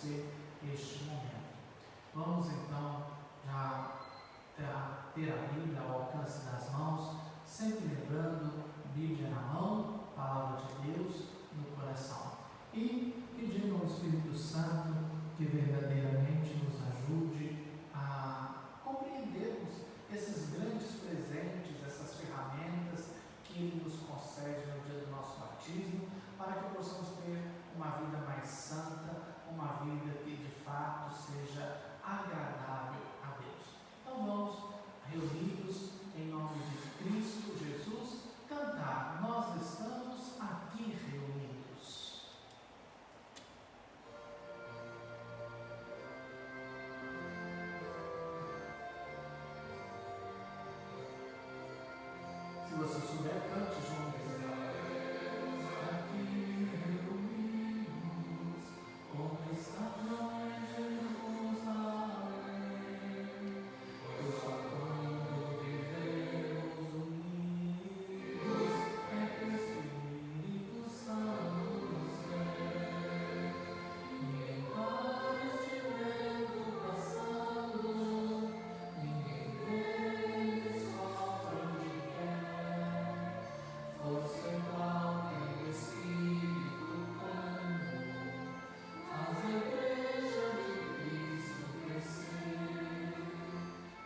você este momento. Vamos então já ter a Bíblia ao alcance das mãos, sempre lembrando, Bíblia na mão, Palavra de Deus no coração. E pedindo ao Espírito Santo que verdadeiramente nos ajude a compreendermos esses grandes presentes, essas ferramentas que Ele nos concede no dia do nosso batismo, para que possamos ter uma vida mais santa, uma vida que de fato seja agradável a Deus. Então vamos, reunidos em nome de Cristo Jesus, cantar Nós Estamos Aqui Reunidos. Se você souber, cante junto. Aqui reunidos, como está Jerusalém, pois só quando vivemos unidos é que o Espírito Santo nos vem. Ninguém para este vento passando, ninguém vem só onde quer. Força igual tem o Espírito comum, faz a igreja de Cristo crescer.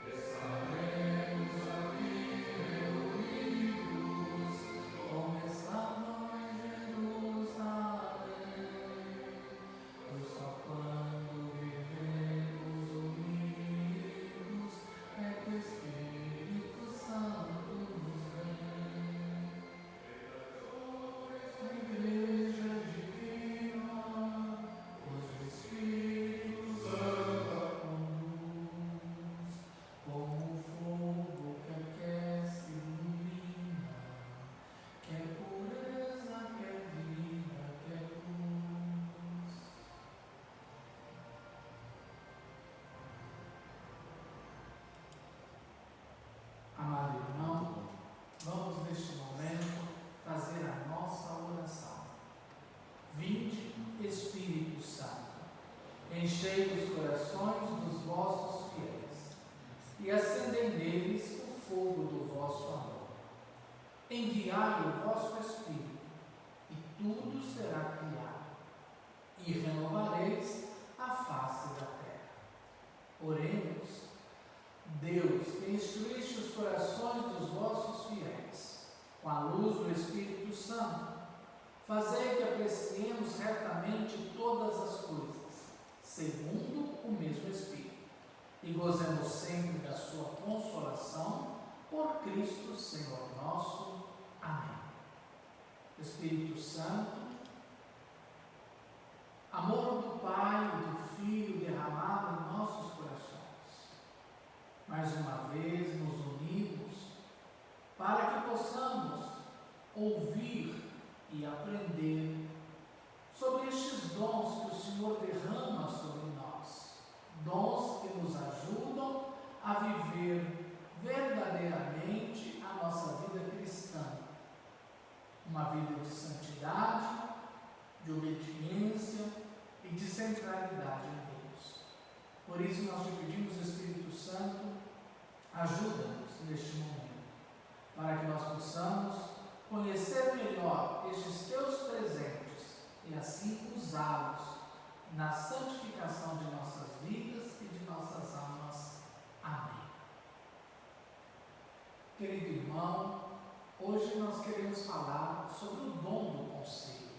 Estaremos aqui reunidos, como estavam em Jerusalém, pois só quando vivemos unidos é que o Espírito Santo nos vem. A igreja divina, os Espíritos Santo comuns, como o fogo que aquece e ilumina, que é pureza, que é vida, que é luz. Amado irmão, vamos neste momento fazer a nossa oração. Vinde, Espírito Santo, enchei os corações dos vossos fiéis e acendei neles o fogo do vosso amor. Enviai o vosso Espírito e tudo será criado e renovareis a face da terra. Oremos. Deus, que instruíste os corações dos vossos fiéis com a luz do Espírito Santo, fazei que apreciemos retamente todas as coisas, segundo o mesmo Espírito, e gozemos sempre da sua consolação, por Cristo Senhor nosso. Amém. Espírito Santo, amor do Pai e do Filho derramado em nossos corações, mais uma vez nos unimos para que possamos ouvir e aprender sobre estes dons que o Senhor derrama sobre nós, dons que nos ajudam a viver verdadeiramente a nossa vida cristã, uma vida de santidade, de obediência e de centralidade em Deus. Por isso nós te pedimos, Espírito Santo, ajuda-nos neste momento, para que nós possamos conhecer melhor estes teus presentes e assim usá-los na santificação de nossas vidas e de nossas almas. Amém. Querido irmão, hoje nós queremos falar sobre o dom do conselho.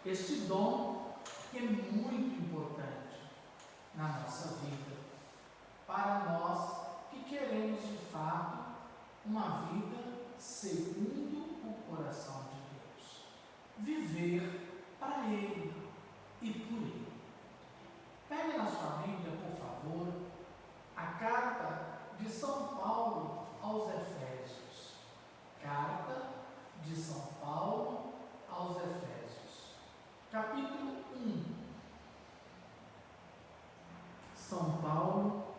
Este dom que é muito importante na nossa vida, para nós que queremos de fato uma vida segundo o coração de Deus, viver para Ele e por Ele. Pegue na sua Bíblia, por favor, a carta de São Paulo aos Efésios. Carta de São Paulo aos Efésios, capítulo 1. São Paulo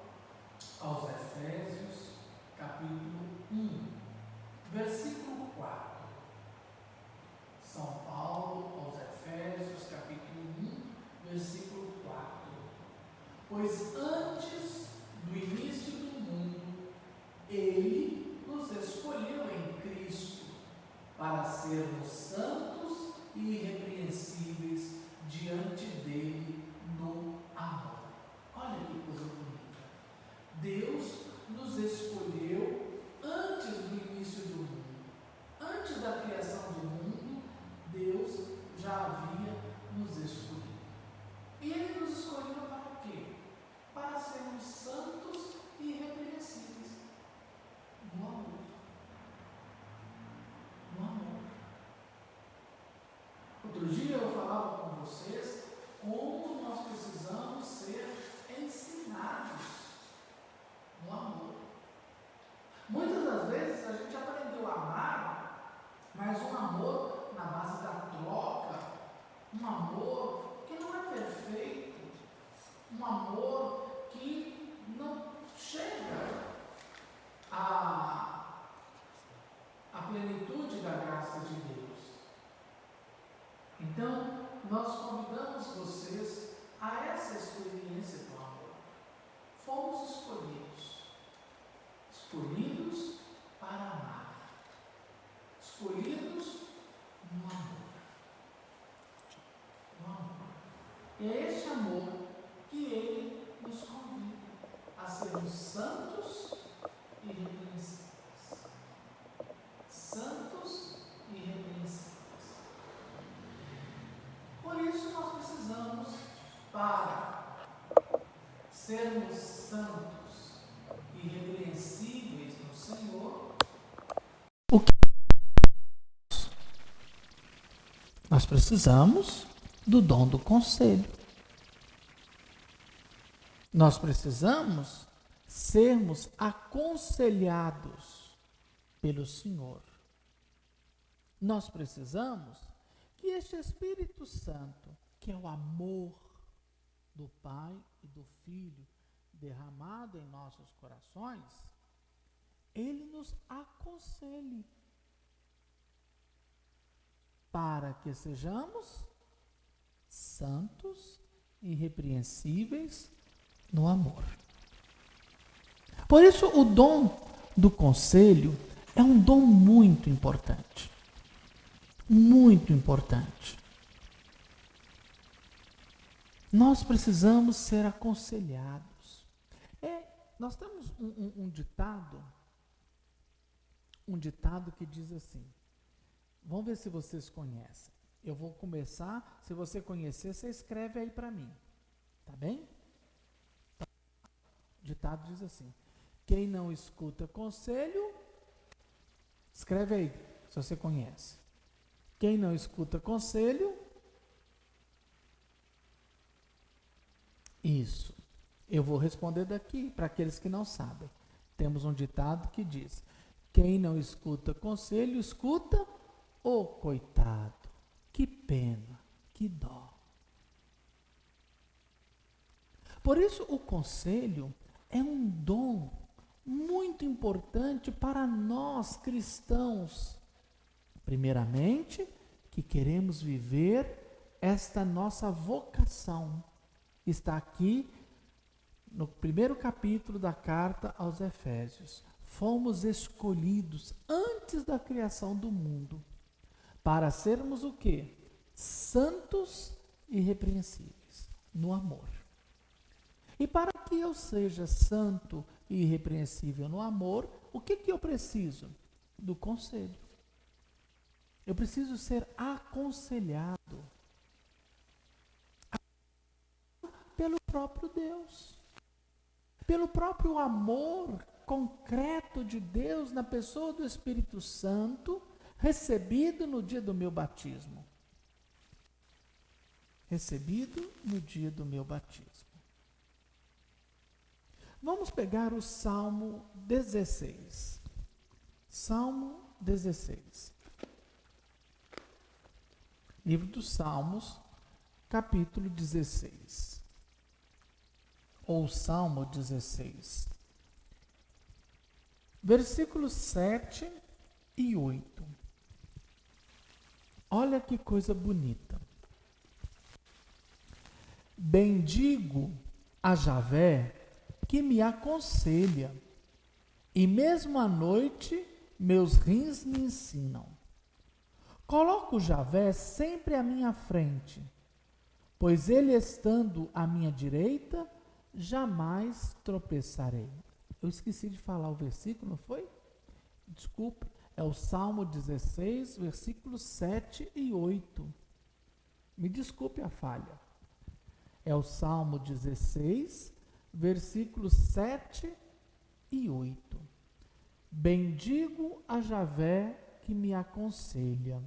aos Efésios, capítulo 1, versículo 4. São Paulo aos Efésios, capítulo 1, Pois antes do início do mundo, Ele nos escolheu em Cristo para sermos santos e irrepreensíveis diante dele no amor. Olha que coisa bonita. Deus nos escolheu antes do início do mundo. Antes da criação do mundo, Deus já havia nos escolhido. E Ele nos escolheu para quê? Para sermos santos e irrepreensíveis no amor. No amor. Outro dia eu falava com vocês como nós precisamos ser ensinados no amor. Muitas das vezes a gente aprendeu a amar, mas um amor na base da troca, um amor que não é perfeito, um amor que não chega à plenitude da graça de Deus. Então, nós convidamos vocês a essa experiência do amor. Fomos escolhidos para amar, escolhidos no amor. No amor. E é este amor que Ele nos convida a sermos santos e irrepreensíveis. Santos e irrepreensíveis. Por isso nós precisamos, para sermos santos e irrepreensíveis no Senhor, o que nós precisamos do dom do conselho. Nós precisamos sermos aconselhados pelo Senhor. Nós precisamos que este Espírito Santo, que é o amor do Pai e do Filho derramado em nossos corações, Ele nos aconselhe para que sejamos santos e irrepreensíveis no amor. Por isso, o dom do conselho é um dom muito importante. Muito importante. Nós precisamos ser aconselhados. Nós temos um ditado que diz assim. Vamos ver se vocês conhecem. Eu vou começar. Se você conhecer, você escreve aí para mim. Tá bem? O ditado diz assim: quem não escuta conselho, escreve aí, se você conhece. Quem não escuta conselho, isso. Eu vou responder daqui para aqueles que não sabem. Temos um ditado que diz: quem não escuta conselho, escuta o coitado. Que pena, que dó. Por isso, o conselho é um dom muito importante para nós cristãos. Primeiramente, que queremos viver esta nossa vocação. Está aqui no primeiro capítulo da carta aos Efésios. Fomos escolhidos antes da criação do mundo para sermos o quê? Santos e irrepreensíveis no amor. E para que eu seja santo e irrepreensível no amor, o que eu preciso? Do conselho. Eu preciso ser aconselhado pelo próprio Deus, pelo próprio amor concreto de Deus na pessoa do Espírito Santo, recebido no dia do meu batismo. Recebido no dia do meu batismo. Vamos pegar o Salmo 16. Salmo 16. Livro dos Salmos, capítulo 16. Ou Salmo 16. Versículos 7 e 8. Olha que coisa bonita. Bendigo a Javé que me aconselha, e mesmo à noite meus rins me ensinam. Coloco Javé sempre à minha frente, pois ele estando à minha direita, jamais tropeçarei. Eu esqueci de falar o versículo, não foi? Desculpe, é o Salmo 16, versículos 7 e 8. Me desculpe a falha. É o Salmo 16, versículos 7 e 8. Bendigo a Javé que me aconselha.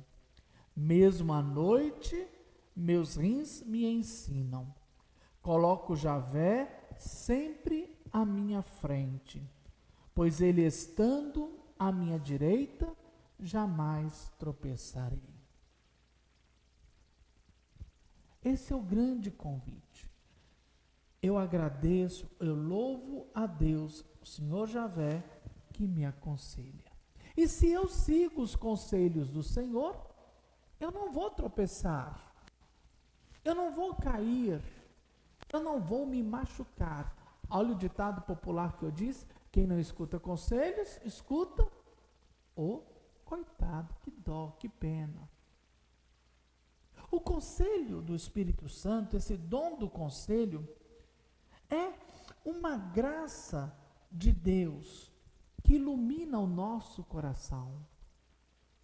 Mesmo à noite, meus rins me ensinam. Coloco Javé sempre à minha frente, pois ele estando à minha direita, jamais tropeçarei. Esse é o grande convite. Eu agradeço, eu louvo a Deus, o Senhor Javé, que me aconselha. E se eu sigo os conselhos do Senhor, eu não vou tropeçar, eu não vou cair, eu não vou me machucar. Olha o ditado popular que eu disse: quem não escuta conselhos, escuta o coitado, que dó, que pena. O conselho do Espírito Santo, esse dom do conselho, é uma graça de Deus que ilumina o nosso coração,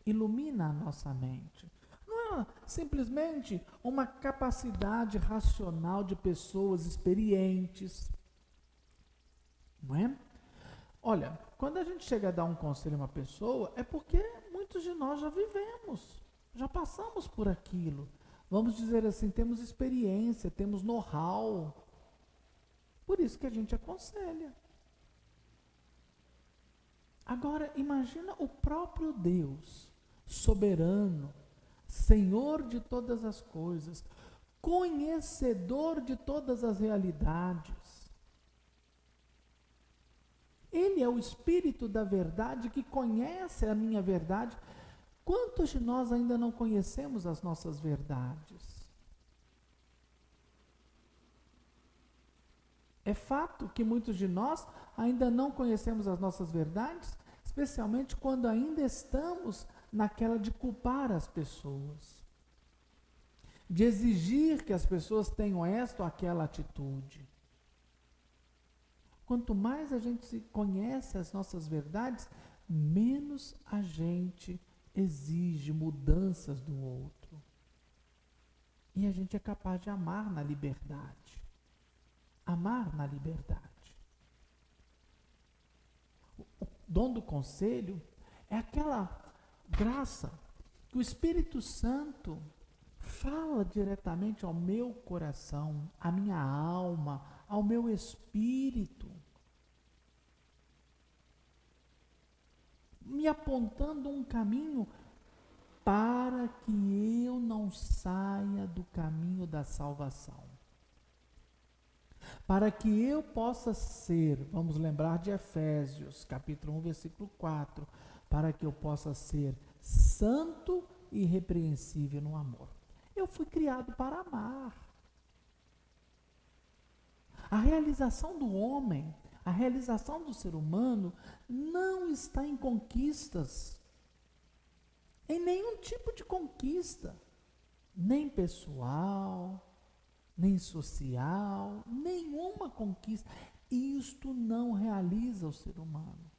ilumina a nossa mente. Não é simplesmente uma capacidade racional de pessoas experientes, não é? Olha, quando a gente chega a dar um conselho a uma pessoa, é porque muitos de nós já vivemos, já passamos por aquilo. Vamos dizer assim, temos experiência, temos know-how. Por isso que a gente aconselha. Agora, imagina o próprio Deus, soberano, Senhor de todas as coisas, conhecedor de todas as realidades. Ele é o Espírito da verdade que conhece a minha verdade. Quantos de nós ainda não conhecemos as nossas verdades? É fato que muitos de nós ainda não conhecemos as nossas verdades, especialmente quando ainda estamos naquela de culpar as pessoas, de exigir que as pessoas tenham esta ou aquela atitude. Quanto mais a gente conhece as nossas verdades, menos a gente exige mudanças do outro. E a gente é capaz de amar na liberdade. Amar na liberdade. O dom do conselho é aquela graça que o Espírito Santo fala diretamente ao meu coração, à minha alma, ao meu espírito, me apontando um caminho para que eu não saia do caminho da salvação. Para que eu possa ser, vamos lembrar de Efésios, capítulo 1, versículo 4, para que eu possa ser santo e irrepreensível no amor. Eu fui criado para amar. A realização do homem, a realização do ser humano não está em conquistas, em nenhum tipo de conquista, nem pessoal, nem social, nenhuma conquista. Isto não realiza o ser humano.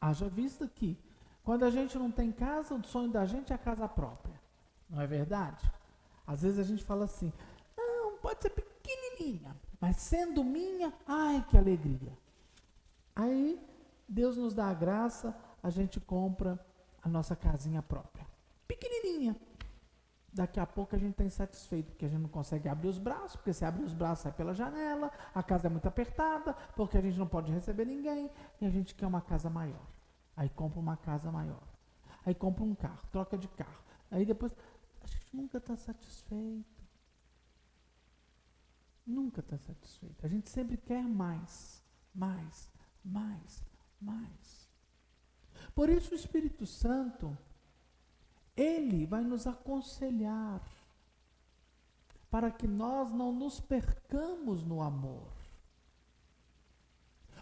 Haja vista que, quando a gente não tem casa, o sonho da gente é a casa própria. Não é verdade? Às vezes a gente fala assim, não, pode ser pequenininha, mas sendo minha, ai que alegria. Aí, Deus nos dá a graça, a gente compra a nossa casinha própria. Pequenininha. Daqui a pouco a gente está insatisfeito, porque a gente não consegue abrir os braços, porque se abrir os braços sai pela janela, a casa é muito apertada, porque a gente não pode receber ninguém, e a gente quer uma casa maior. Aí compra uma casa maior. Aí compra um carro, troca de carro. Aí depois, a gente nunca está satisfeito. Nunca está satisfeito. A gente sempre quer mais, mais, mais, mais. Por isso o Espírito Santo, ele vai nos aconselhar para que nós não nos percamos no amor.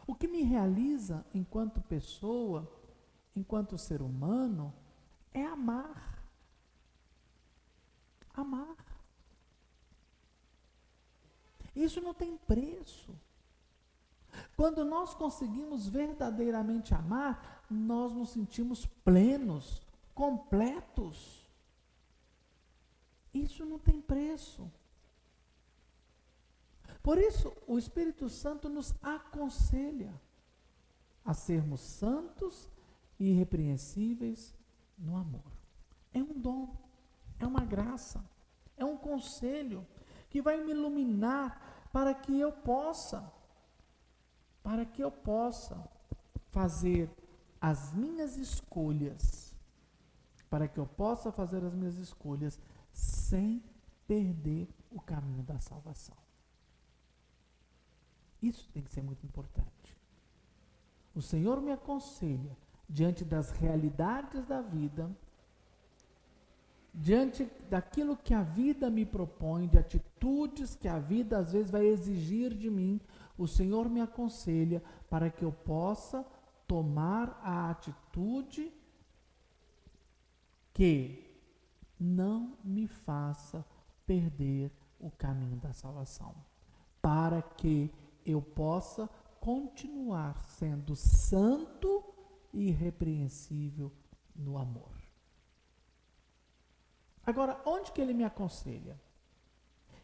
O que me realiza enquanto pessoa, enquanto ser humano, é amar. Amar. Isso não tem preço. Quando nós conseguimos verdadeiramente amar, nós nos sentimos plenos, completos. Isso não tem preço. Por isso, o Espírito Santo nos aconselha a sermos santos e irrepreensíveis no amor. É um dom, é uma graça, é um conselho que vai me iluminar para que eu possa fazer as minhas escolhas, sem perder o caminho da salvação. Isso tem que ser muito importante. O Senhor me aconselha, diante das realidades da vida, diante daquilo que a vida me propõe, de atitudes que a vida às vezes vai exigir de mim, o Senhor me aconselha para que eu possa tomar a atitude que não me faça perder o caminho da salvação, para que eu possa continuar sendo santo e irrepreensível no amor. Agora, onde que ele me aconselha?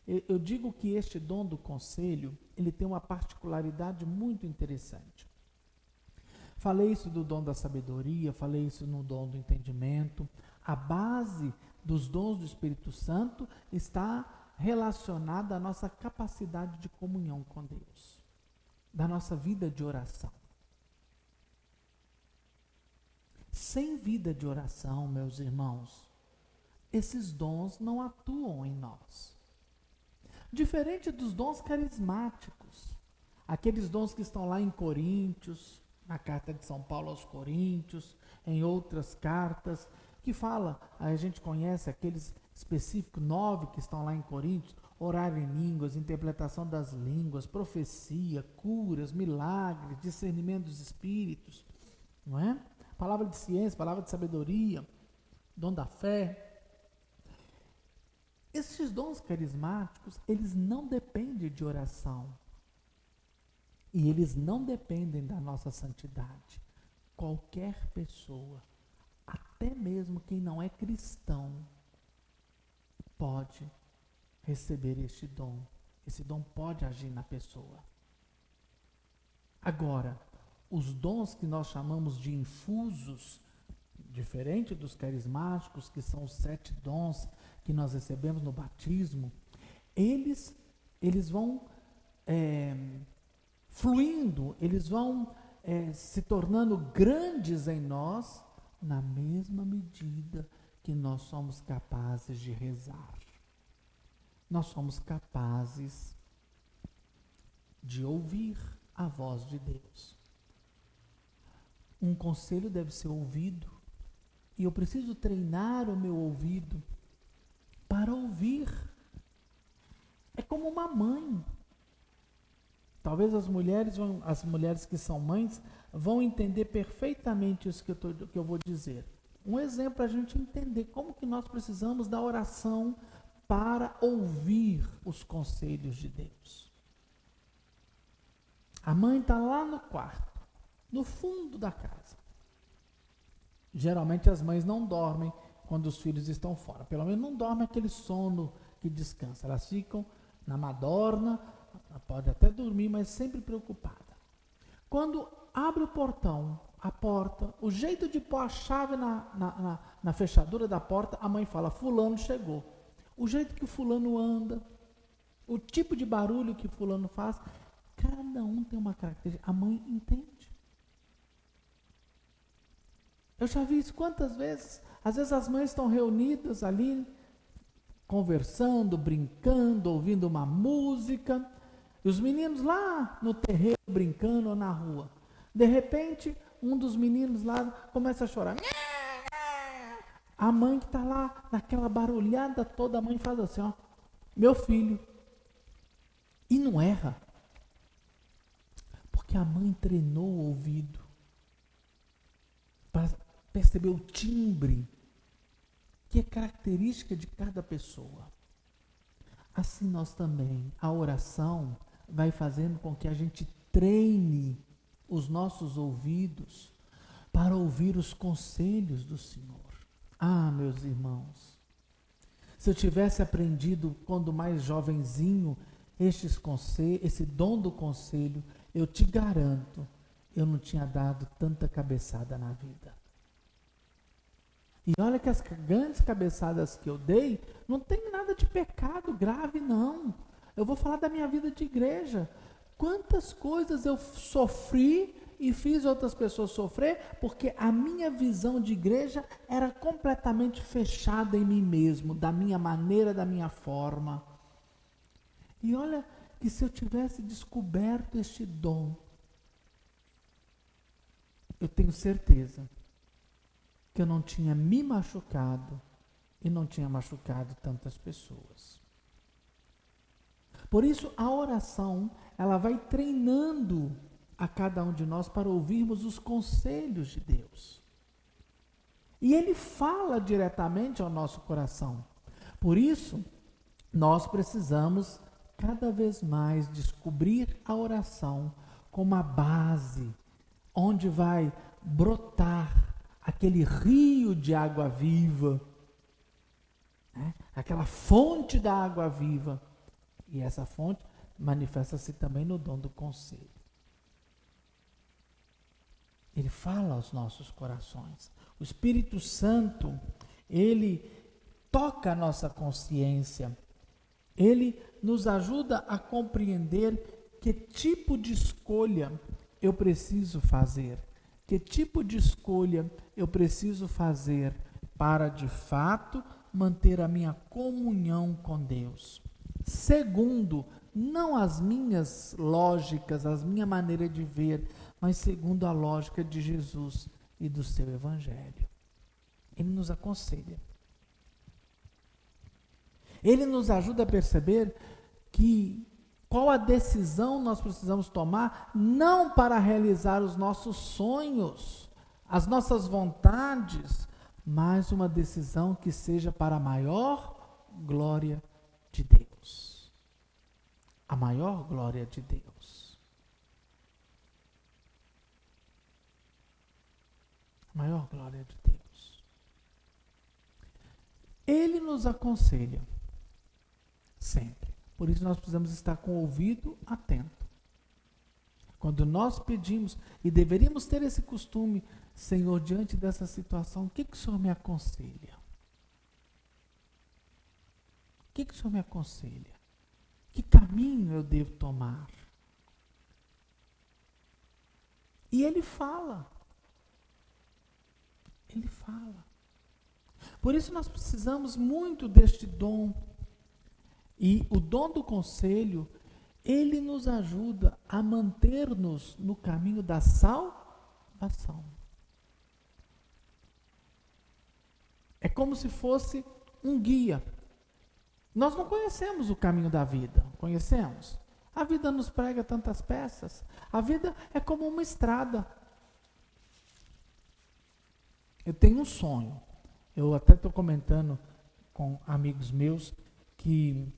Eu digo que este dom do conselho, ele tem uma particularidade muito interessante. Falei isso do dom da sabedoria, falei isso no dom do entendimento. A base dos dons do Espírito Santo está relacionada à nossa capacidade de comunhão com Deus, da nossa vida de oração. Sem vida de oração, meus irmãos, esses dons não atuam em nós. Diferente dos dons carismáticos, aqueles dons que estão lá em Coríntios, na carta de São Paulo aos Coríntios, em outras cartas, que fala, a gente conhece aqueles específicos 9 que estão lá em Coríntios, orar em línguas, interpretação das línguas, profecia, curas, milagres, discernimento dos espíritos, não é? Palavra de ciência, palavra de sabedoria, dom da fé. Esses dons carismáticos, eles não dependem de oração. E eles não dependem da nossa santidade. Qualquer pessoa, até mesmo quem não é cristão, pode receber este dom. Esse dom pode agir na pessoa. Agora, os dons que nós chamamos de infusos, diferente dos carismáticos, que são os 7 dons que nós recebemos no batismo, eles vão fluindo, eles vão se tornando grandes em nós, na mesma medida que nós somos capazes de rezar. Nós somos capazes de ouvir a voz de Deus. Um conselho deve ser ouvido, e eu preciso treinar o meu ouvido para ouvir. É como uma mãe. Talvez as mulheres que são mães vão entender perfeitamente isso que eu vou dizer. Um exemplo para a gente entender como que nós precisamos da oração para ouvir os conselhos de Deus. A mãe está lá no quarto, no fundo da casa. Geralmente as mães não dormem quando os filhos estão fora. Pelo menos não dormem aquele sono que descansa. Elas ficam na madorna, pode até dormir, mas sempre preocupada. Quando abre o portão, a porta, o jeito de pôr a chave na fechadura da porta, a mãe fala, fulano chegou. O jeito que o fulano anda, o tipo de barulho que o fulano faz, cada um tem uma característica. A mãe entende. Eu já vi isso quantas vezes. Às vezes as mães estão reunidas ali, conversando, brincando, ouvindo uma música, e os meninos lá no terreiro brincando ou na rua. De repente, um dos meninos lá começa a chorar. A mãe que está lá, naquela barulhada toda, a mãe faz assim, ó. meu filho. E não erra. Porque a mãe treinou o ouvido para perceber o timbre, que é característica de cada pessoa. Assim nós também, a oração vai fazendo com que a gente treine os nossos ouvidos para ouvir os conselhos do Senhor. Ah, meus irmãos, se eu tivesse aprendido quando mais jovenzinho esse dom do conselho, eu te garanto, eu não tinha dado tanta cabeçada na vida. E olha que as grandes cabeçadas que eu dei, não tem nada de pecado grave, não. Eu vou falar da minha vida de igreja. Quantas coisas eu sofri e fiz outras pessoas sofrer, porque a minha visão de igreja era completamente fechada em mim mesmo, da minha maneira, da minha forma. E olha que se eu tivesse descoberto este dom, eu tenho certeza que eu não tinha me machucado e não tinha machucado tantas pessoas. Por isso, a oração, ela vai treinando a cada um de nós para ouvirmos os conselhos de Deus. E Ele fala diretamente ao nosso coração. Por isso, nós precisamos cada vez mais descobrir a oração como a base, onde vai brotar aquele rio de água viva, né? Aquela fonte da água viva. E essa fonte manifesta-se também no dom do conselho. Ele fala aos nossos corações. O Espírito Santo, ele toca a nossa consciência. Ele nos ajuda a compreender que tipo de escolha eu preciso fazer. Que tipo de escolha eu preciso fazer para, de fato, manter a minha comunhão com Deus. Segundo, não as minhas lógicas, a minha maneira de ver, mas segundo a lógica de Jesus e do seu Evangelho. Ele nos aconselha. Ele nos ajuda a perceber qual a decisão nós precisamos tomar, não para realizar os nossos sonhos, as nossas vontades, mas uma decisão que seja para a maior glória de Deus. A maior glória de Deus. A maior glória de Deus. Ele nos aconselha sempre. Por isso nós precisamos estar com o ouvido atento. Quando nós pedimos, e deveríamos ter esse costume, Senhor, diante dessa situação, o que o Senhor me aconselha? O que o Senhor me aconselha? Que caminho eu devo tomar? E Ele fala. Ele fala. Por isso nós precisamos muito deste dom. E o dom do conselho, ele nos ajuda a manter-nos no caminho da salvação. É como se fosse um guia. Nós não conhecemos o caminho da vida, conhecemos? A vida nos prega tantas peças. A vida é como uma estrada. Eu tenho um sonho. Eu até estou comentando com amigos meus que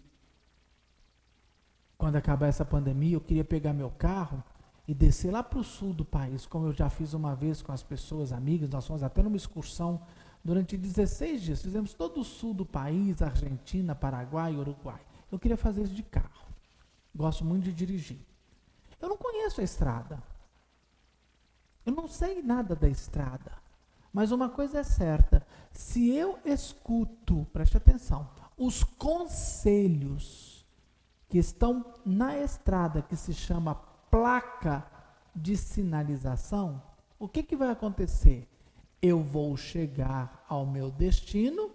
quando acabar essa pandemia, eu queria pegar meu carro e descer lá para o sul do país, como eu já fiz uma vez com as pessoas, amigas, nós fomos até numa excursão durante 16 dias, fizemos todo o sul do país, Argentina, Paraguai, Uruguai. Eu queria fazer isso de carro. Gosto muito de dirigir. Eu não conheço a estrada. Eu não sei nada da estrada. Mas uma coisa é certa, se eu escuto, preste atenção, os conselhos que estão na estrada, que se chama placa de sinalização, o que vai acontecer? Eu vou chegar ao meu destino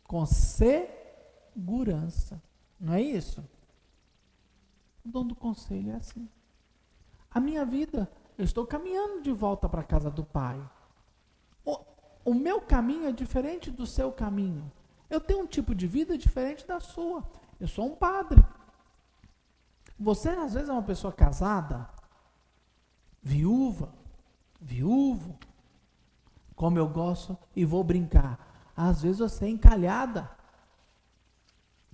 com segurança. Não é isso? O dom do conselho é assim. A minha vida, eu estou caminhando de volta para a casa do Pai. O meu caminho é diferente do seu caminho. Eu tenho um tipo de vida diferente da sua. Eu sou um padre. Você, às vezes, é uma pessoa casada, viúvo, como eu gosto e vou brincar. Às vezes você é encalhada.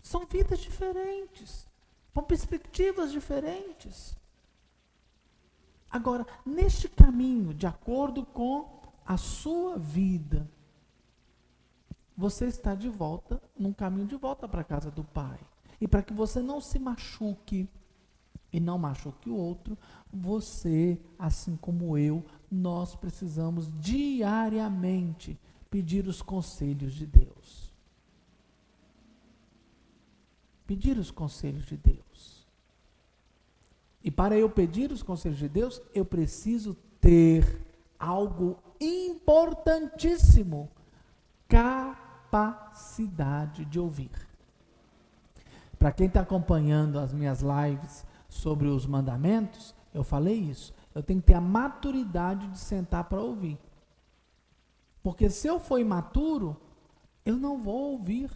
São vidas diferentes, com perspectivas diferentes. Agora, neste caminho, de acordo com a sua vida, você está de volta, num caminho de volta para a casa do Pai. E para que você não se machuque e não machuque o outro, você, assim como eu, nós precisamos diariamente pedir os conselhos de Deus. Pedir os conselhos de Deus. E para eu pedir os conselhos de Deus, eu preciso ter algo importantíssimo: capacidade de ouvir. Para quem está acompanhando as minhas lives sobre os mandamentos, eu falei isso. Eu tenho que ter a maturidade de sentar para ouvir. Porque se eu for imaturo, eu não vou ouvir.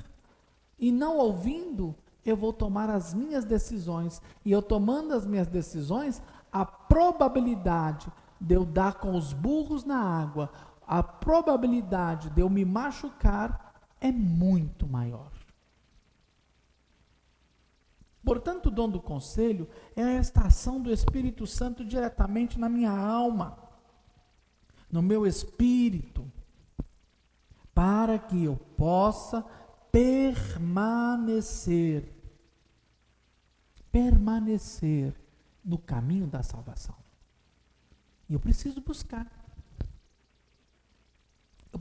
E não ouvindo, eu vou tomar as minhas decisões. E eu tomando as minhas decisões, a probabilidade de eu dar com os burros na água, a probabilidade de eu me machucar é muito maior. Portanto, o dom do conselho é esta ação do Espírito Santo diretamente na minha alma, no meu espírito, para que eu possa permanecer no caminho da salvação. E eu preciso buscar. Eu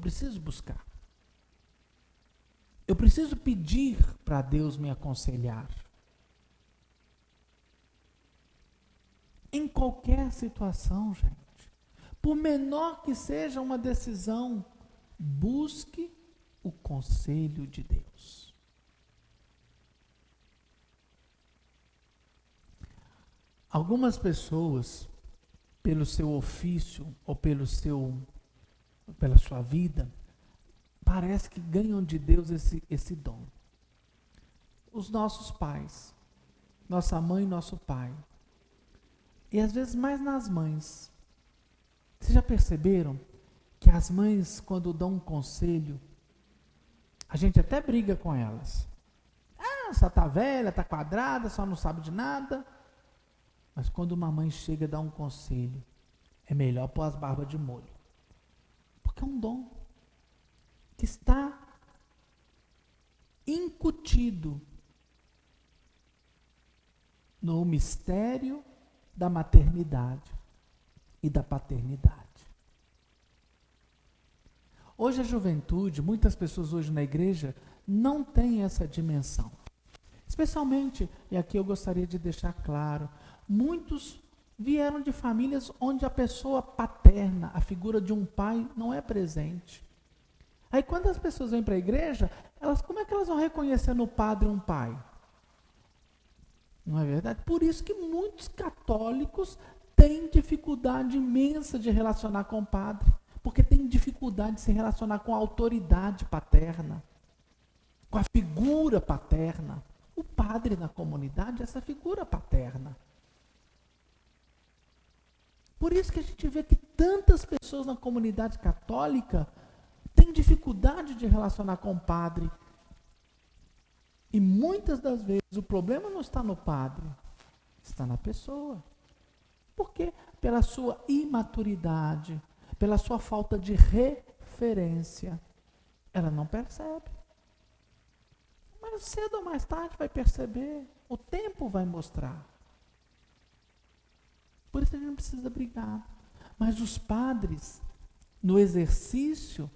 preciso pedir para Deus me aconselhar. Em qualquer situação, gente, por menor que seja uma decisão, busque o conselho de Deus. Algumas pessoas, pelo seu ofício ou pela sua vida, parece que ganham de Deus esse dom. Os nossos pais, nossa mãe e nosso pai, e às vezes mais nas mães. Vocês já perceberam que as mães, quando dão um conselho, a gente até briga com elas. Só tá velha, tá quadrada, só não sabe de nada. Mas quando uma mãe chega a dar um conselho, é melhor pôr as barbas de molho. Porque é um dom que está incutido no mistério da maternidade e da paternidade. Hoje a juventude, muitas pessoas hoje na igreja, não têm essa dimensão. Especialmente, e aqui eu gostaria de deixar claro, muitos vieram de famílias onde a pessoa paterna, a figura de um pai, não é presente. Aí quando as pessoas vêm para a igreja, como é que elas vão reconhecer no padre um pai? Não é verdade? Por isso que muitos católicos têm dificuldade imensa de relacionar com o padre, porque têm dificuldade de se relacionar com a autoridade paterna, com a figura paterna. O padre na comunidade é essa figura paterna. Por isso que a gente vê que tantas pessoas na comunidade católica têm dificuldade de relacionar com o padre. E muitas das vezes o problema não está no padre, está na pessoa. Por quê? Pela sua imaturidade, pela sua falta de referência. Ela não percebe. Mas cedo ou mais tarde vai perceber. O tempo vai mostrar. Por isso a gente não precisa brigar. Mas os padres, no exercício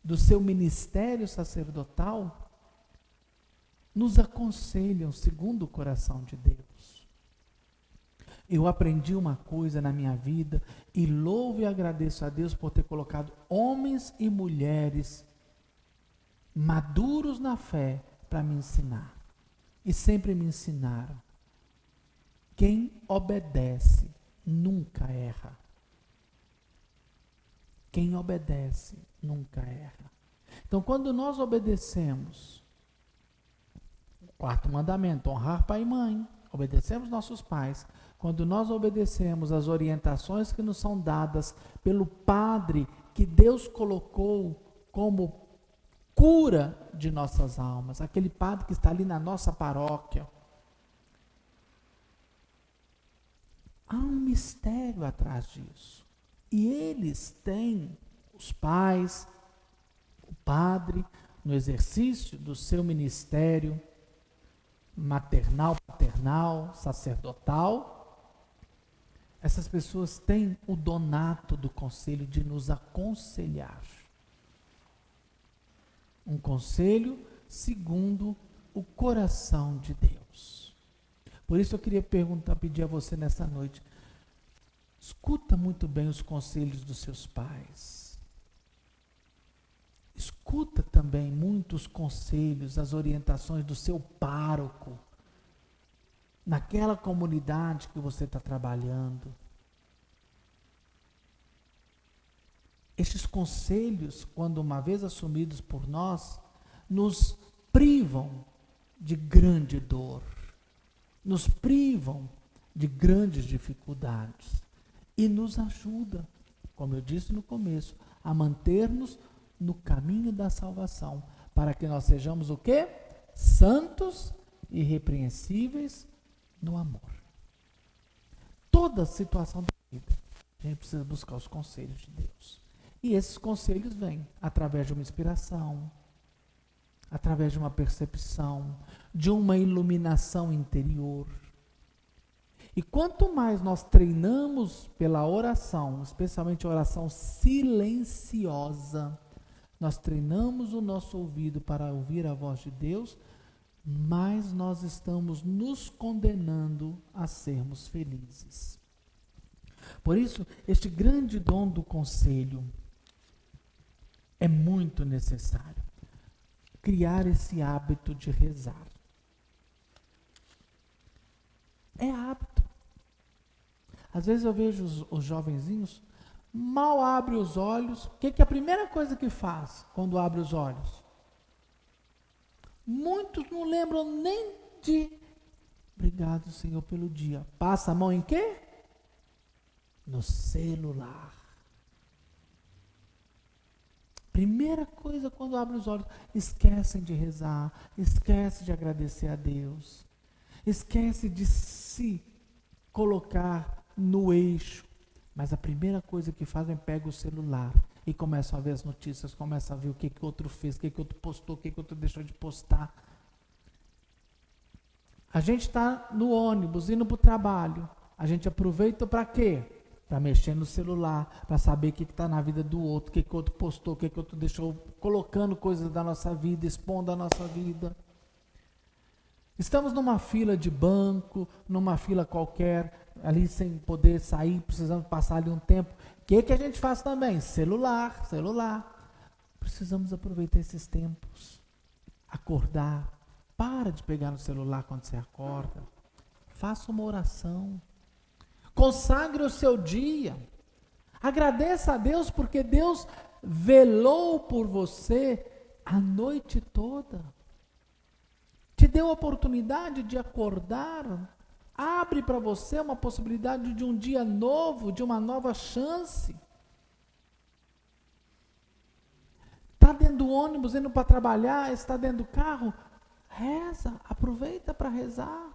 do seu ministério sacerdotal, nos aconselham segundo o coração de Deus. Eu aprendi uma coisa na minha vida e louvo e agradeço a Deus por ter colocado homens e mulheres maduros na fé para me ensinar. E sempre me ensinaram: quem obedece nunca erra. Quem obedece nunca erra. Então, quando nós obedecemos Quarto mandamento, honrar pai e mãe. Obedecemos nossos pais. Quando nós obedecemos as orientações que nos são dadas pelo Padre que Deus colocou como cura de nossas almas, aquele Padre que está ali na nossa paróquia, há um mistério atrás disso. E eles têm, os pais, o Padre, no exercício do seu ministério maternal, paternal, sacerdotal, essas pessoas têm o donato do conselho de nos aconselhar. Um conselho segundo o coração de Deus. Por isso eu queria pedir a você nessa noite, escuta muito bem os conselhos dos seus pais. Escuta também muitos conselhos, as orientações do seu pároco, naquela comunidade que você está trabalhando. Estes conselhos, quando uma vez assumidos por nós, nos privam de grande dor, nos privam de grandes dificuldades e nos ajuda, como eu disse no começo, a manter-nos no caminho da salvação, para que nós sejamos o quê? Santos e irrepreensíveis no amor. Toda situação da vida, a gente precisa buscar os conselhos de Deus. E esses conselhos vêm através de uma inspiração, através de uma percepção, de uma iluminação interior. E quanto mais nós treinamos pela oração, especialmente a oração silenciosa, nós treinamos o nosso ouvido para ouvir a voz de Deus, mais nós estamos nos condenando a sermos felizes. Por isso, este grande dom do conselho é muito necessário. Criar esse hábito de rezar. É hábito. Às vezes eu vejo os jovenzinhos, mal abre os olhos. O que é a primeira coisa que faz quando abre os olhos? Muitos não lembram nem de obrigado, Senhor, pelo dia. Passa a mão em quê? No celular. Primeira coisa quando abre os olhos, esquecem de rezar, esquecem de agradecer a Deus, esquece de se colocar no eixo. Mas a primeira coisa que fazem é pegar o celular e começam a ver as notícias, começam a ver o que o outro fez, o que o outro postou, o que o outro deixou de postar. A gente está no ônibus, indo para o trabalho. A gente aproveita para quê? Para mexer no celular, para saber o que está na vida do outro, o que o outro postou, o que o outro deixou, colocando coisas da nossa vida, expondo a nossa vida. Estamos numa fila de banco, numa fila qualquer, ali sem poder sair, precisamos passar ali um tempo. O que a gente faz também? Celular. Precisamos aproveitar esses tempos. Acordar. Para de pegar no celular quando você acorda. Faça uma oração. Consagre o seu dia. Agradeça a Deus porque Deus velou por você a noite toda. Te deu a oportunidade de acordar. Abre para você uma possibilidade de um dia novo, de uma nova chance. Está dentro do ônibus, indo para trabalhar, está dentro do carro, reza, aproveita para rezar.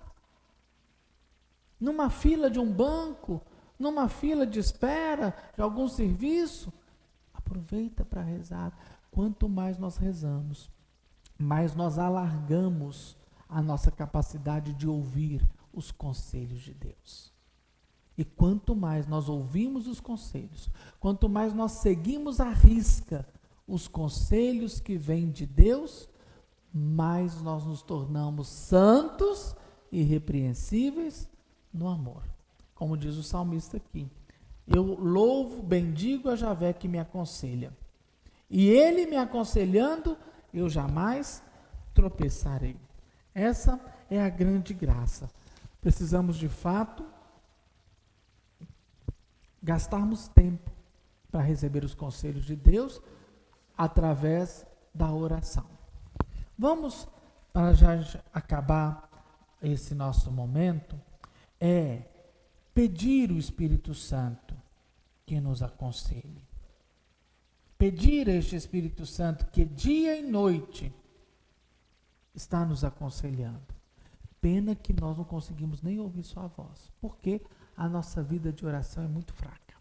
Numa fila de um banco, numa fila de espera de algum serviço, aproveita para rezar. Quanto mais nós rezamos, mais nós alargamos a nossa capacidade de ouvir os conselhos de Deus. E quanto mais nós ouvimos os conselhos, quanto mais nós seguimos à risca os conselhos que vêm de Deus, mais nós nos tornamos santos e irrepreensíveis no amor. Como diz o salmista aqui, eu louvo, bendigo a Javé que me aconselha. E ele me aconselhando, eu jamais tropeçarei. Essa é a grande graça. Precisamos, de fato, gastarmos tempo para receber os conselhos de Deus através da oração. Vamos para já acabar esse nosso momento, é pedir o Espírito Santo que nos aconselhe. Pedir a este Espírito Santo que dia e noite está nos aconselhando. Pena que nós não conseguimos nem ouvir sua voz, porque a nossa vida de oração é muito fraca.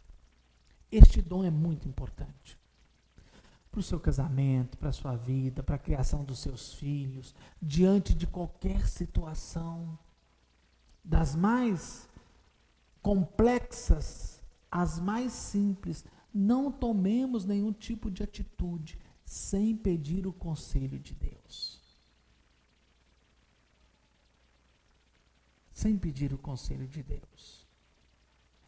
Este dom é muito importante para o seu casamento, para a sua vida, para a criação dos seus filhos, diante de qualquer situação, das mais complexas às mais simples. Não tomemos nenhum tipo de atitude sem pedir o conselho de Deus. Sem pedir o conselho de Deus.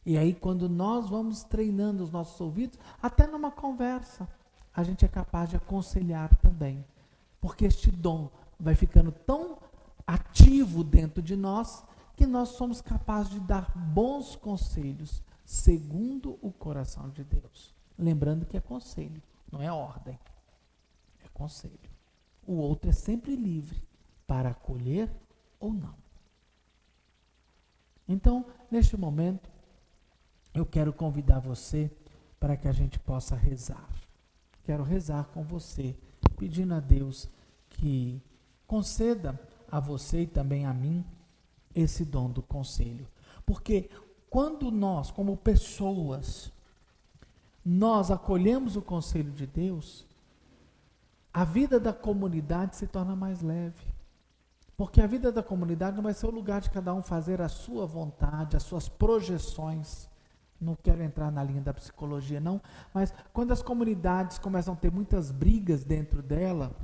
E aí, quando nós vamos treinando os nossos ouvidos, até numa conversa, a gente é capaz de aconselhar também. Porque este dom vai ficando tão ativo dentro de nós, que nós somos capazes de dar bons conselhos, segundo o coração de Deus. Lembrando que é conselho, não é ordem. É conselho. O outro é sempre livre para acolher ou não. Então, neste momento, eu quero convidar você para que a gente possa rezar. Quero rezar com você, pedindo a Deus que conceda a você e também a mim esse dom do conselho. Porque quando nós, como pessoas, nós acolhemos o conselho de Deus, a vida da comunidade se torna mais leve. Porque a vida da comunidade não vai ser o lugar de cada um fazer a sua vontade, as suas projeções. Não quero entrar na linha da psicologia, não. Mas quando as comunidades começam a ter muitas brigas dentro dela,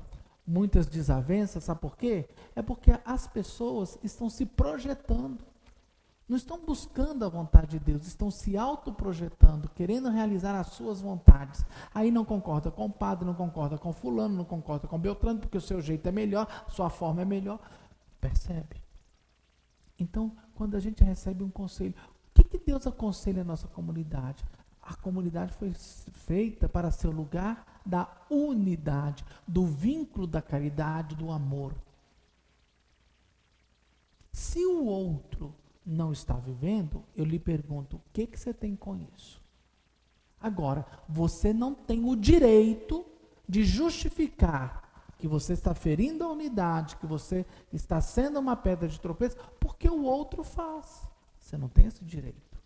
muitas desavenças, sabe por quê? É porque as pessoas estão se projetando. Não estão buscando a vontade de Deus, estão se autoprojetando, querendo realizar as suas vontades. Aí não concorda com o padre, não concorda com fulano, não concorda com Beltrano, porque o seu jeito é melhor, sua forma é melhor. Percebe? Então, quando a gente recebe um conselho, o que Deus aconselha a nossa comunidade? A comunidade foi feita para ser o lugar da unidade, do vínculo da caridade, do amor. Se o outro não está vivendo, eu lhe pergunto, o que você tem com isso? Agora, você não tem o direito de justificar que você está ferindo a unidade, que você está sendo uma pedra de tropeço, porque o outro faz. Você não tem esse direito.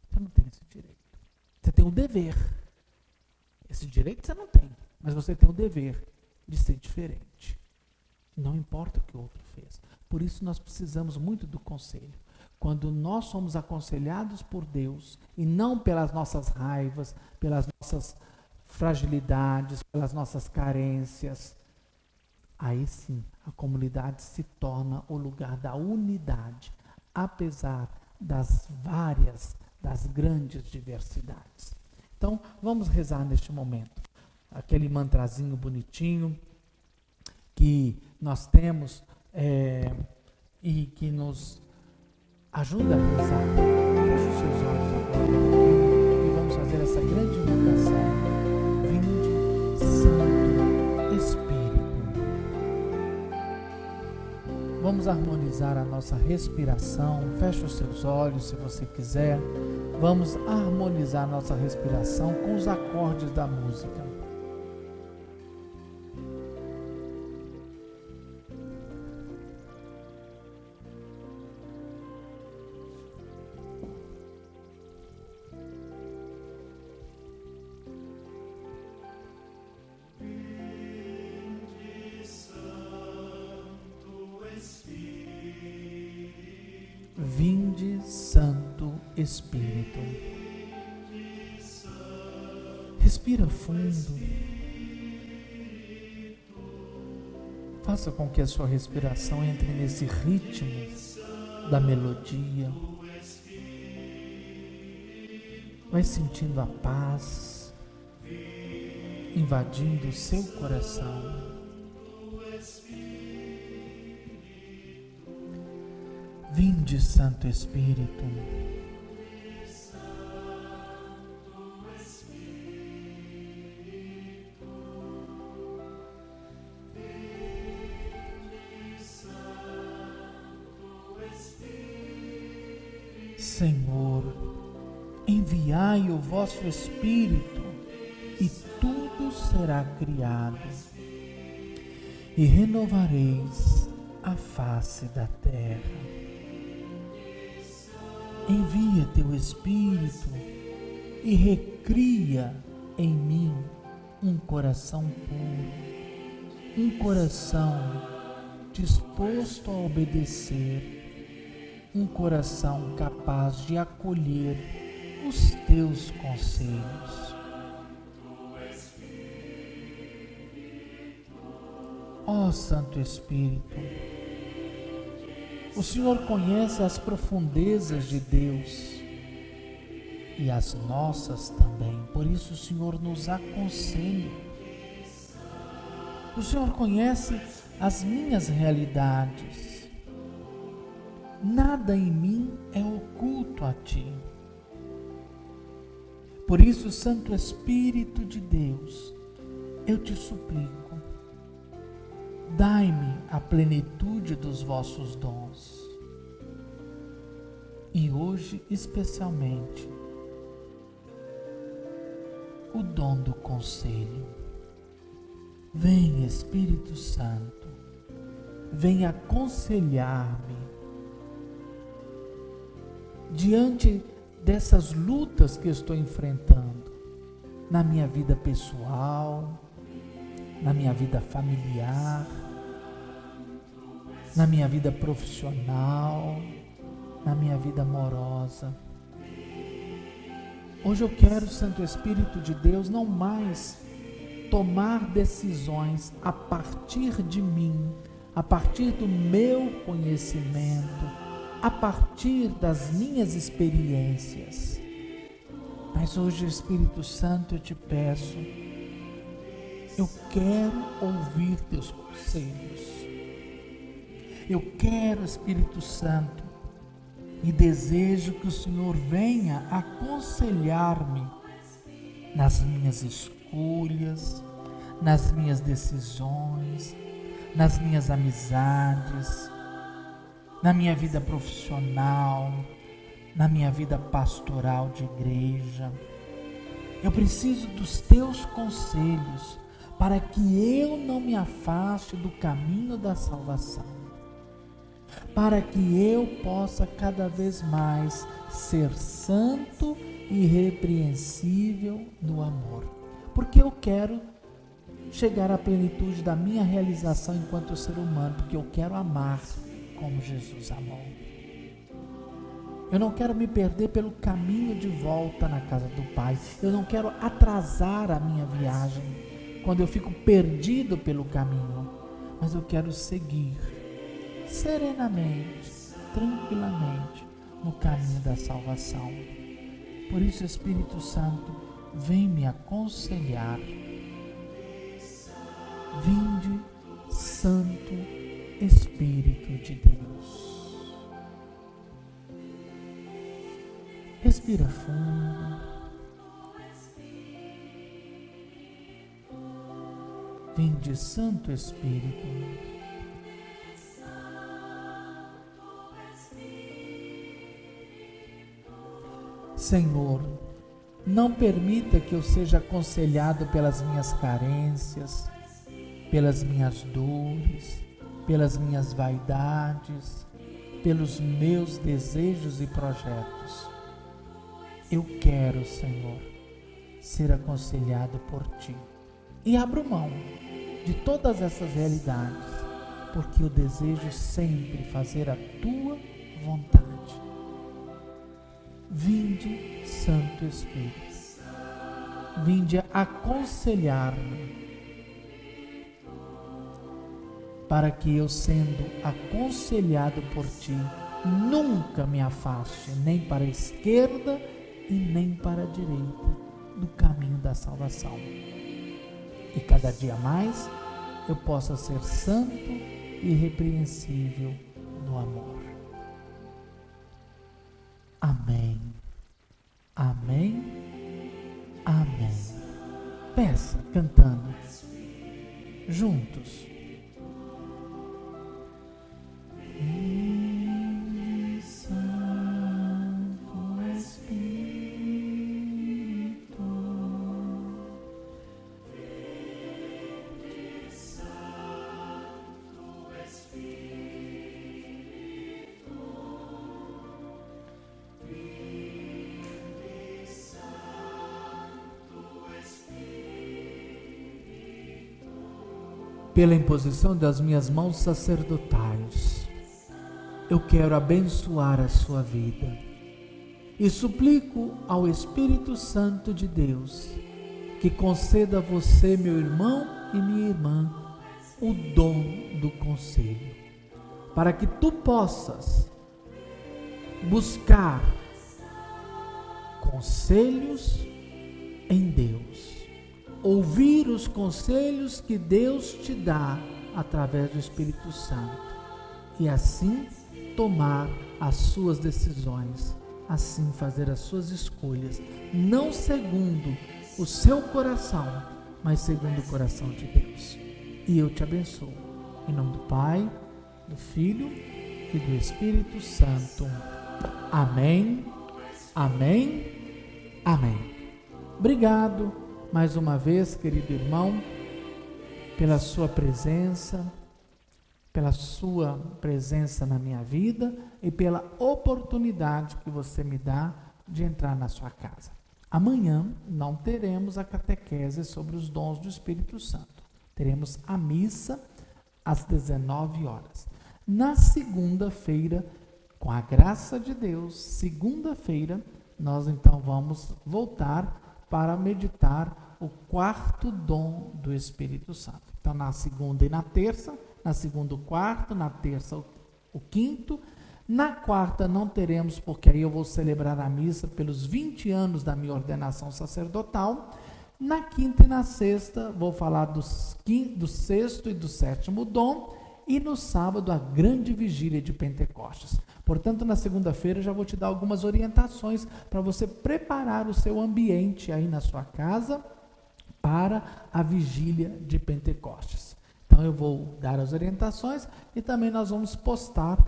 Você não tem esse direito. Você tem o dever. Esse direito você não tem, mas você tem o dever de ser diferente. Não importa o que o outro fez. Por isso nós precisamos muito do conselho. Quando nós somos aconselhados por Deus, e não pelas nossas raivas, pelas nossas fragilidades, pelas nossas carências, aí sim a comunidade se torna o lugar da unidade, apesar das grandes diversidades. Então, vamos rezar neste momento. Aquele mantrazinho bonitinho que nós temos e que nos ajuda a rezar. Feche os seus olhos agora e vamos fazer essa grande invocação. Vinde, Santo Espírito. Vamos harmonizar a nossa respiração. Feche os seus olhos se você quiser. Vamos harmonizar a nossa respiração com os acordes da música. Vinde, Santo Espírito. Respira fundo. Faça com que a sua respiração entre nesse ritmo da melodia. Vai sentindo a paz invadindo o seu coração. Vinde, Santo Espírito. Senhor, enviai o vosso Espírito e tudo será criado, e renovareis a face da terra. Envia teu Espírito e recria em mim um coração puro, um coração disposto a obedecer, um coração capaz de acolher os teus conselhos. Ó Santo Espírito, o Senhor conhece as profundezas de Deus e as nossas também, por isso o Senhor nos aconselha. O Senhor conhece as minhas realidades. Nada em mim é oculto a Ti. Por isso, Santo Espírito de Deus, eu te suplico, dai-me a plenitude dos vossos dons. E hoje, especialmente, o dom do conselho. Vem, Espírito Santo, vem aconselhar-me diante dessas lutas que eu estou enfrentando na minha vida pessoal, na minha vida familiar, na minha vida profissional, na minha vida amorosa. Hoje eu quero, Santo Espírito de Deus, não mais tomar decisões a partir de mim, a partir do meu conhecimento, a partir das minhas experiências. Mas hoje, Espírito Santo, eu te peço, eu quero ouvir teus conselhos. Eu quero, Espírito Santo, e desejo que o Senhor venha aconselhar-me nas minhas escolhas, nas minhas decisões, nas minhas amizades, na minha vida profissional, na minha vida pastoral de igreja. Eu preciso dos teus conselhos para que eu não me afaste do caminho da salvação, para que eu possa cada vez mais ser santo e irrepreensível no amor, porque eu quero chegar à plenitude da minha realização enquanto ser humano, porque eu quero amar como Jesus amou. Eu não quero me perder pelo caminho de volta na casa do Pai. Eu não quero atrasar a minha viagem quando eu fico perdido pelo caminho, mas eu quero seguir serenamente, tranquilamente no caminho da salvação. Por isso, Espírito Santo, vem me aconselhar. Vinde, Santo Espírito de Deus. Respira fundo. Vinde, Santo Espírito. Senhor, não permita que eu seja aconselhado pelas minhas carências, pelas minhas dores, pelas minhas vaidades, pelos meus desejos e projetos. Eu quero, Senhor, ser aconselhado por Ti. E abro mão de todas essas realidades, porque eu desejo sempre fazer a Tua vontade. Vinde, Santo Espírito, vinde aconselhar-me, para que eu, sendo aconselhado por Ti, nunca me afaste nem para a esquerda e nem para a direita do caminho da salvação. E cada dia mais eu possa ser santo e irrepreensível no amor. Amém. Amém. Amém. Peça cantando juntos. Santo pela imposição das minhas mãos sacerdotais, eu quero abençoar a sua vida e suplico ao Espírito Santo de Deus que conceda a você, meu irmão e minha irmã, o dom do conselho, para que tu possas buscar conselhos em Deus, ouvir os conselhos que Deus te dá através do Espírito Santo e assim tomar as suas decisões, assim fazer as suas escolhas, não segundo o seu coração, mas segundo o coração de Deus. E eu te abençoo, em nome do Pai, do Filho e do Espírito Santo. Amém, amém, amém. Obrigado mais uma vez, querido irmão, pela sua presença na minha vida e pela oportunidade que você me dá de entrar na sua casa. Amanhã não teremos a catequese sobre os dons do Espírito Santo. Teremos a missa às 19 horas. Na segunda-feira, com a graça de Deus, segunda-feira, nós então vamos voltar para meditar o quarto dom do Espírito Santo. Então, na segunda e na terça, na segunda o quarto, na terça o quinto. Na quarta não teremos, porque aí eu vou celebrar a missa pelos 20 anos da minha ordenação sacerdotal. Na quinta e na sexta vou falar do sexto e do sétimo dom. E no sábado a grande vigília de Pentecostes. Portanto, na segunda-feira já vou te dar algumas orientações para você preparar o seu ambiente aí na sua casa para a vigília de Pentecostes. Então eu vou dar as orientações e também nós vamos postar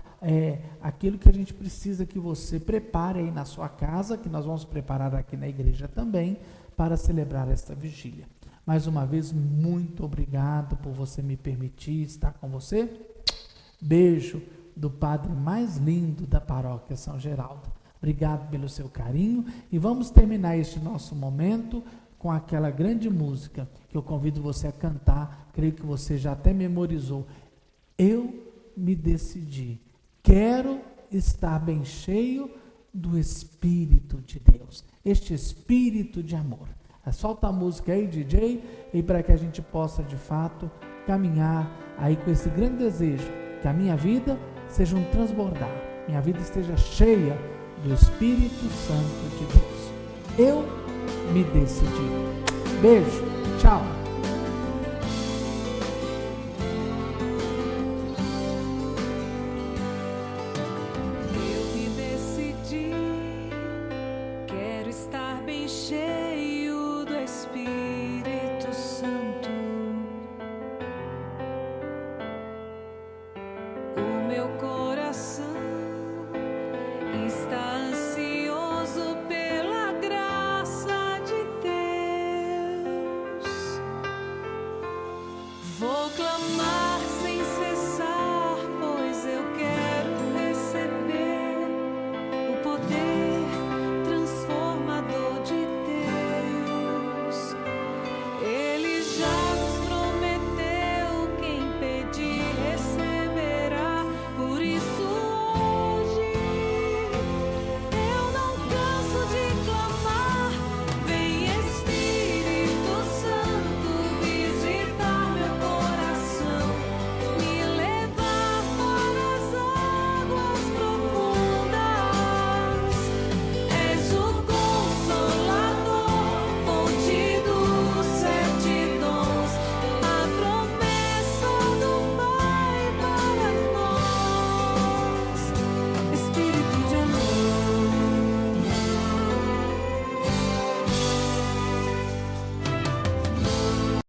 aquilo que a gente precisa que você prepare aí na sua casa, que nós vamos preparar aqui na igreja também, para celebrar esta vigília. Mais uma vez, muito obrigado por você me permitir estar com você. Beijo do padre mais lindo da paróquia São Geraldo. Obrigado pelo seu carinho e vamos terminar este nosso momento com aquela grande música que eu convido você a cantar. Creio que você já até memorizou. Eu me decidi. Quero estar bem cheio do Espírito de Deus. Este Espírito de amor. Solta a música aí, DJ, e para que a gente possa, de fato, caminhar aí com esse grande desejo, que a minha vida seja um transbordar, minha vida esteja cheia do Espírito Santo de Deus. Eu me decidi. Beijo, tchau. Vou clamar.